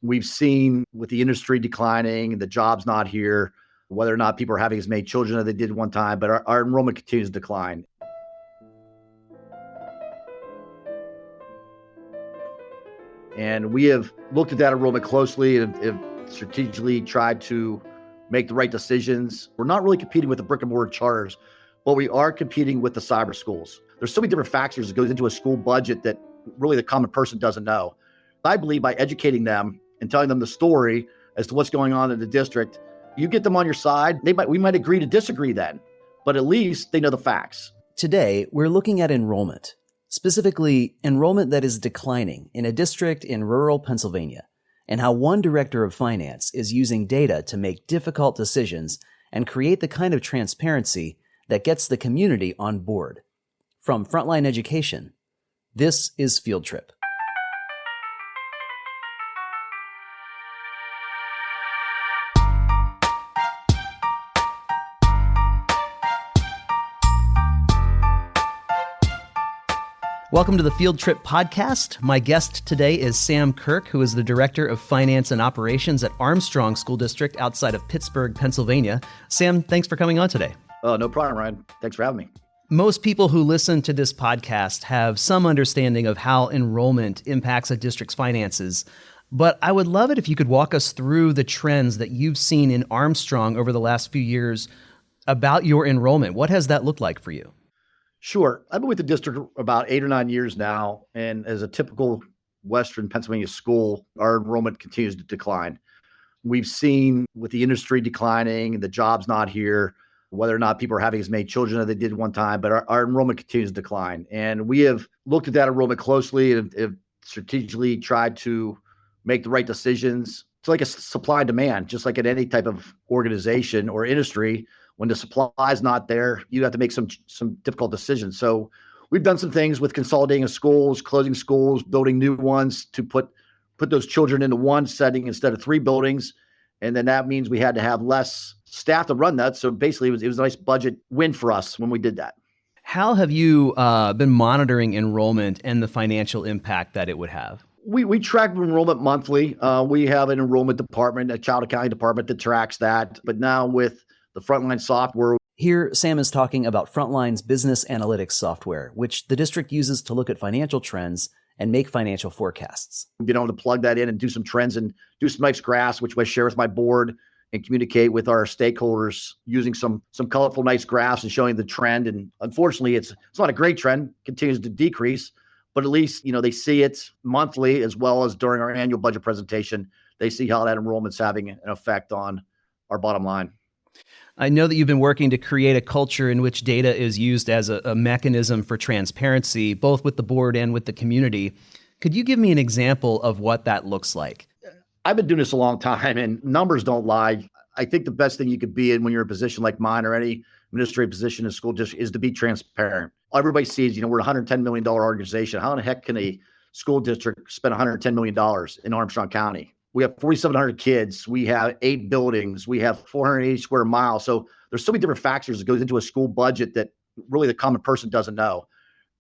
We've seen with the industry declining, the jobs not here, whether or not people are having as many children as they did one time, but our enrollment continues to decline. And we have looked at that enrollment closely and have strategically tried to make the right decisions. We're not really competing with the brick and mortar charters, but we are competing with the cyber schools. There's so many different factors that goes into a school budget that really the common person doesn't know. I believe by educating them and telling them the story as to what's going on in the district, you get them on your side. We might agree to disagree then, but at least they know the facts. Today, we're looking at enrollment, specifically enrollment that is declining in a district in rural Pennsylvania, and how one director of finance is using data to make difficult decisions and create the kind of transparency that gets the community on board. From Frontline Education, this is Field Trip. Welcome to the Field Trip podcast. My guest today is Sam Kirk, who is the Director of Finance and Operations at Armstrong School District outside of Pittsburgh, Pennsylvania. Sam, thanks for coming on today. Oh, no problem, Ryan. Thanks for having me. Most people who listen to this podcast have some understanding of how enrollment impacts a district's finances, but I would love it if you could walk us through the trends that you've seen in Armstrong over the last few years about your enrollment. What has that looked like for you? Sure. I've been with the district about 8 or 9 years now, and as a typical Western Pennsylvania school, our enrollment continues to decline. We've seen with the industry declining, the jobs not here, whether or not people are having as many children as they did one time, but our enrollment continues to decline. And we have looked at that enrollment closely and have strategically tried to make the right decisions. It's like a supply and demand, just like in any type of organization or industry. When the supply is not there, you have to make some difficult decisions. So we've done some things with consolidating schools, closing schools, building new ones to put those children into one setting instead of 3 buildings. And then that means we had to have less staff to run that. So basically, it was a nice budget win for us when we did that. How have you been monitoring enrollment and the financial impact that it would have? We track enrollment monthly. We have an enrollment department, a child accounting department that tracks that. But now with the Frontline software. Here, Sam is talking about Frontline's business analytics software, which the district uses to look at financial trends and make financial forecasts. Being able to plug that in and do some trends and do some nice graphs, which I share with my board and communicate with our stakeholders using some colorful, nice graphs and showing the trend. And unfortunately, it's not a great trend, continues to decrease, but at least, they see it monthly as well as during our annual budget presentation. They see how that enrollment's having an effect on our bottom line. I know that you've been working to create a culture in which data is used as a mechanism for transparency, both with the board and with the community. Could you give me an example of what that looks like? I've been doing this a long time, and numbers don't lie. I think the best thing you could be in when you're in a position like mine or any administrative position in a school district is to be transparent. Everybody sees, we're a $110 million organization. How in the heck can a school district spend $110 million in Armstrong County? We have 4,700 kids. We have 8 buildings. We have 480 square miles. So there's so many different factors that goes into a school budget that really the common person doesn't know.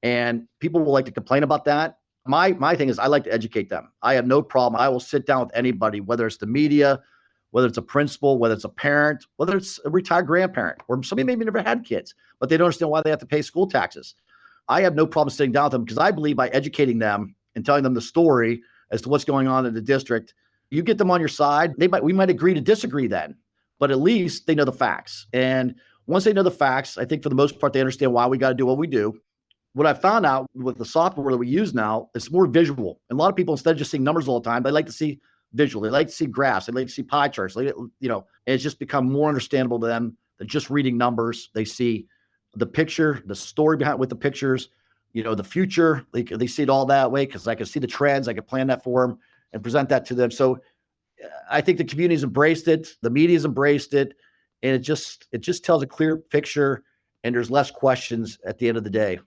And people will like to complain about that. My thing is I like to educate them. I have no problem. I will sit down with anybody, whether it's the media, whether it's a principal, whether it's a parent, whether it's a retired grandparent, or somebody maybe never had kids, but they don't understand why they have to pay school taxes. I have no problem sitting down with them because I believe by educating them and telling them the story as to what's going on in the district, you get them on your side. We might agree to disagree then, but at least they know the facts. And once they know the facts, I think for the most part, they understand why we got to do what we do. What I found out with the software that we use now, it's more visual. And a lot of people, instead of just seeing numbers all the time, they like to see visual. They like to see graphs. They like to see pie charts. And it's just become more understandable to them than just reading numbers. They see the picture, the story behind with the pictures, the future. They see it all that way because I can see the trends. I can plan that for them and present that to them. So I think the community's embraced it. The media's embraced it. And it just tells a clear picture and there's less questions at the end of the day.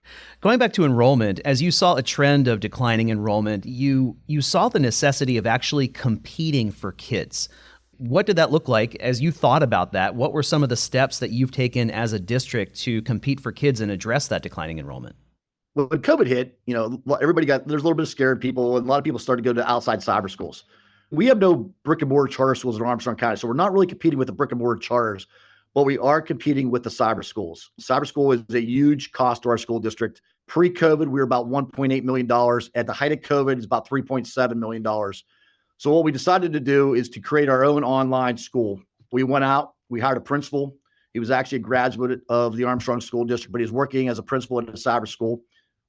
Going back to enrollment, as you saw a trend of declining enrollment, you saw the necessity of actually competing for kids. What did that look like as you thought about that? What were some of the steps that you've taken as a district to compete for kids and address that declining enrollment? Well, when COVID hit, there's a little bit of scared people, and a lot of people started to go to outside cyber schools. We have no brick and mortar charter schools in Armstrong County, so we're not really competing with the brick and mortar charters, but we are competing with the cyber schools. Cyber school is a huge cost to our school district. Pre-COVID, we were about $1.8 million. At the height of COVID, it's about $3.7 million. So what we decided to do is to create our own online school. We went out, we hired a principal. He was actually a graduate of the Armstrong School District, but he's working as a principal at a cyber school.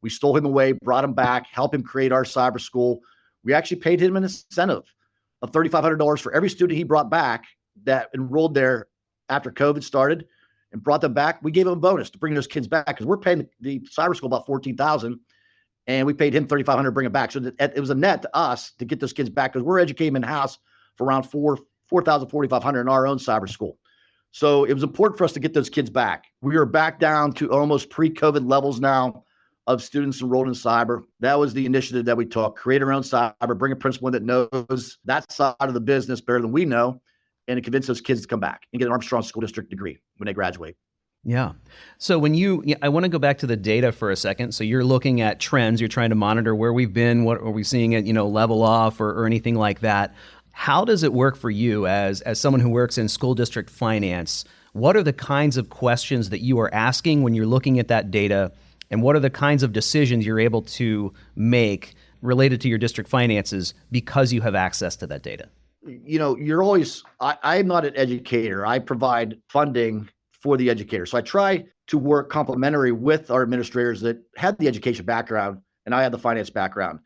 We stole him away, brought him back, helped him create our cyber school. We actually paid him an incentive of $3,500 for every student he brought back that enrolled there after COVID started and brought them back. We gave him a bonus to bring those kids back because we're paying the cyber school about $14,000, and we paid him $3,500 to bring them back. So it was a net to us to get those kids back because we're educating them in house for around $4,500 in our own cyber school. So it was important for us to get those kids back. We are back down to almost pre-COVID levels now of students enrolled in cyber. That was the initiative that we took. Create our own cyber, bring a principal in that knows that side of the business better than we know, and to convince those kids to come back and get an Armstrong School District degree when they graduate. Yeah. So I want to go back to the data for a second. So you're looking at trends, you're trying to monitor where we've been, what are we seeing it, level off or anything like that. How does it work for you as someone who works in school district finance? What are the kinds of questions that you are asking when you're looking at that data? And what are the kinds of decisions you're able to make related to your district finances because you have access to that data? I'm not an educator. I provide funding for the educator. So I try to work complementary with our administrators that had the education background and I had the finance background.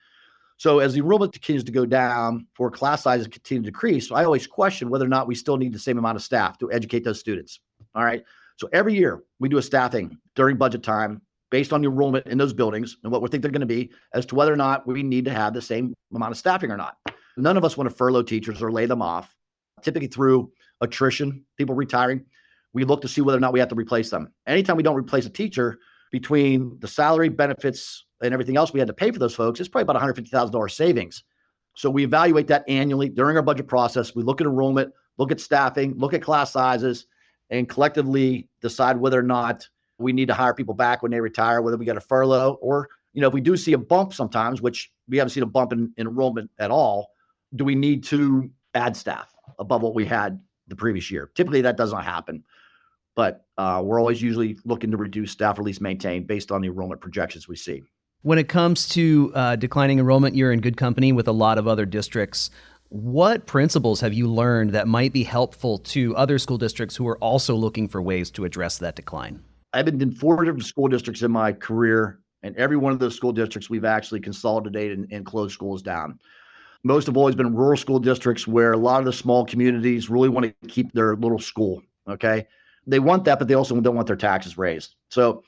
So as the enrollment continues to go down for class sizes continue to decrease, I always question whether or not we still need the same amount of staff to educate those students. All right. So every year we do a staffing during budget time based on the enrollment in those buildings and what we think they're going to be as to whether or not we need to have the same amount of staffing or not. None of us want to furlough teachers or lay them off. Typically through attrition, people retiring, we look to see whether or not we have to replace them. Anytime we don't replace a teacher, between the salary, benefits, and everything else we had to pay for those folks, it's probably about $150,000 savings. So we evaluate that annually during our budget process. We look at enrollment, look at staffing, look at class sizes, and collectively decide whether or not we need to hire people back when they retire, whether we got a furlough or, if we do see a bump sometimes, which we haven't seen a bump in enrollment at all, do we need to add staff above what we had the previous year? Typically that does not happen, but we're always usually looking to reduce staff or at least maintain based on the enrollment projections we see. When it comes to declining enrollment, you're in good company with a lot of other districts. What principles have you learned that might be helpful to other school districts who are also looking for ways to address that decline? I've been in 4 different school districts in my career, and every one of those school districts, we've actually consolidated and closed schools down. Most have always been rural school districts where a lot of the small communities really want to keep their little school, okay? They want that, but they also don't want their taxes raised. So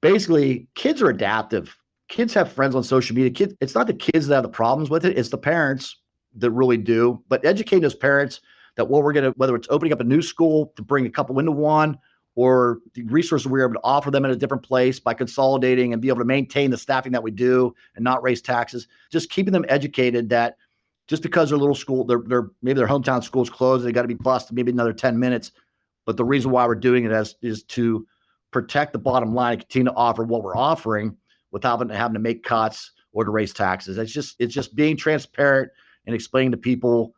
basically, kids are adaptive. Kids have friends on social media. It's not the kids that have the problems with it. It's the parents that really do. But educating those parents that whether it's opening up a new school to bring a couple into one, or the resources we're able to offer them in a different place by consolidating and be able to maintain the staffing that we do and not raise taxes, just keeping them educated that just because their little school, maybe their hometown school's closed, they got to be bused maybe another 10 minutes. But the reason why we're doing it is to protect the bottom line and continue to offer what we're offering without having to make cuts or to raise taxes. It's just being transparent and explaining to people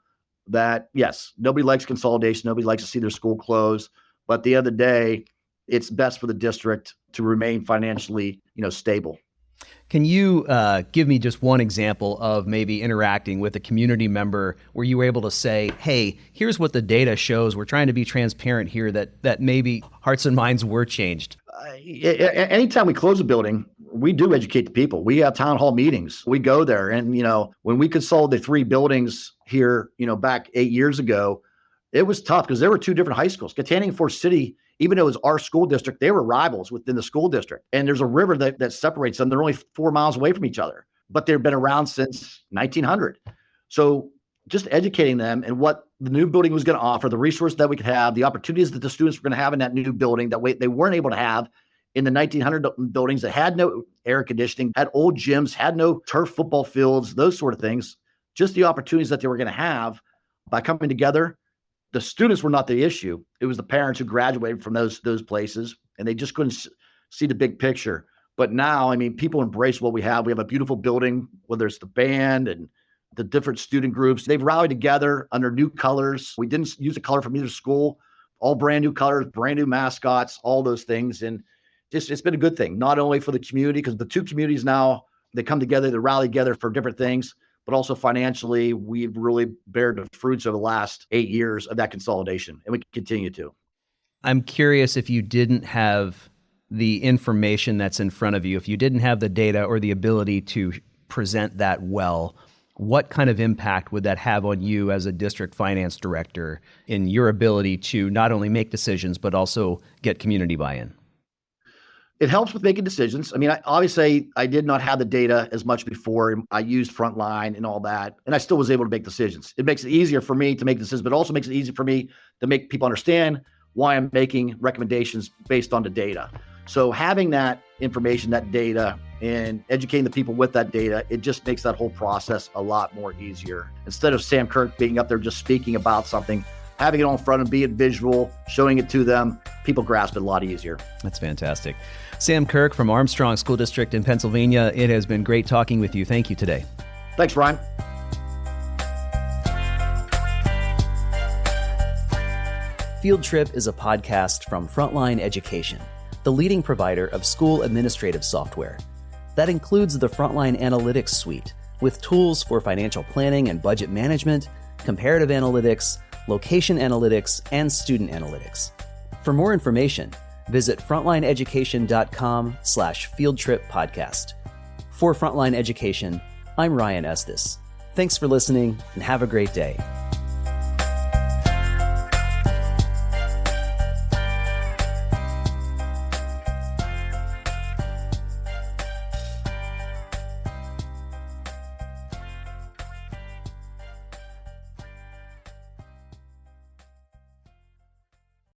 that, yes, nobody likes consolidation. Nobody likes to see their school closed. But at the end of the day, it's best for the district to remain financially, stable. Can you give me just one example of maybe interacting with a community member where you were able to say, hey, here's what the data shows. We're trying to be transparent here that maybe hearts and minds were changed? Anytime we close a building, we do educate the people. We have town hall meetings. We go there. And, when we consolidated 3 buildings here, back 8 years ago, it was tough because there were 2 different high schools. Katanning and Forest City, even though it was our school district, they were rivals within the school district. And there's a river that separates them. They're only 4 miles away from each other, but they've been around since 1900. So just educating them and what the new building was going to offer, the resources that we could have, the opportunities that the students were going to have in that new building that they weren't able to have in the 1900 buildings that had no air conditioning, had old gyms, had no turf football fields, those sort of things. Just the opportunities that they were going to have by coming together. The students were not the issue. It was the parents who graduated from those places, and they just couldn't see the big picture. But now, people embrace what we have. We have a beautiful building, whether it's the band and the different student groups. They've rallied together under new colors. We didn't use a color from either school, all brand new colors, brand new mascots, all those things. And just, it's been a good thing, not only for the community, because the two communities now, they come together, they rally together for different things, but also financially, we've really bared the fruits over the last 8 years of that consolidation, and we continue to. I'm curious, if you didn't have the information that's in front of you, if you didn't have the data or the ability to present that well, what kind of impact would that have on you as a district finance director in your ability to not only make decisions, but also get community buy-in? It helps with making decisions. I mean, obviously, I did not have the data as much before. I used Frontline and all that, and I still was able to make decisions. It makes it easier for me to make decisions, but also makes it easy for me to make people understand why I'm making recommendations based on the data. So having that information, that data, and educating the people with that data, it just makes that whole process a lot more easier. Instead of Sam Kirk being up there just speaking about something, having it on front and being visual, showing it to them, people grasp it a lot easier. That's fantastic. Sam Kirk from Armstrong School District in Pennsylvania, it has been great talking with you. Thank you today. Thanks, Ryan. Field Trip is a podcast from Frontline Education, the leading provider of school administrative software. That includes the Frontline Analytics Suite, with tools for financial planning and budget management, comparative analytics, location analytics, and student analytics. For more information, visit frontlineeducation.com/fieldtrippodcast. For Frontline Education, I'm Ryan Estes. Thanks for listening and have a great day.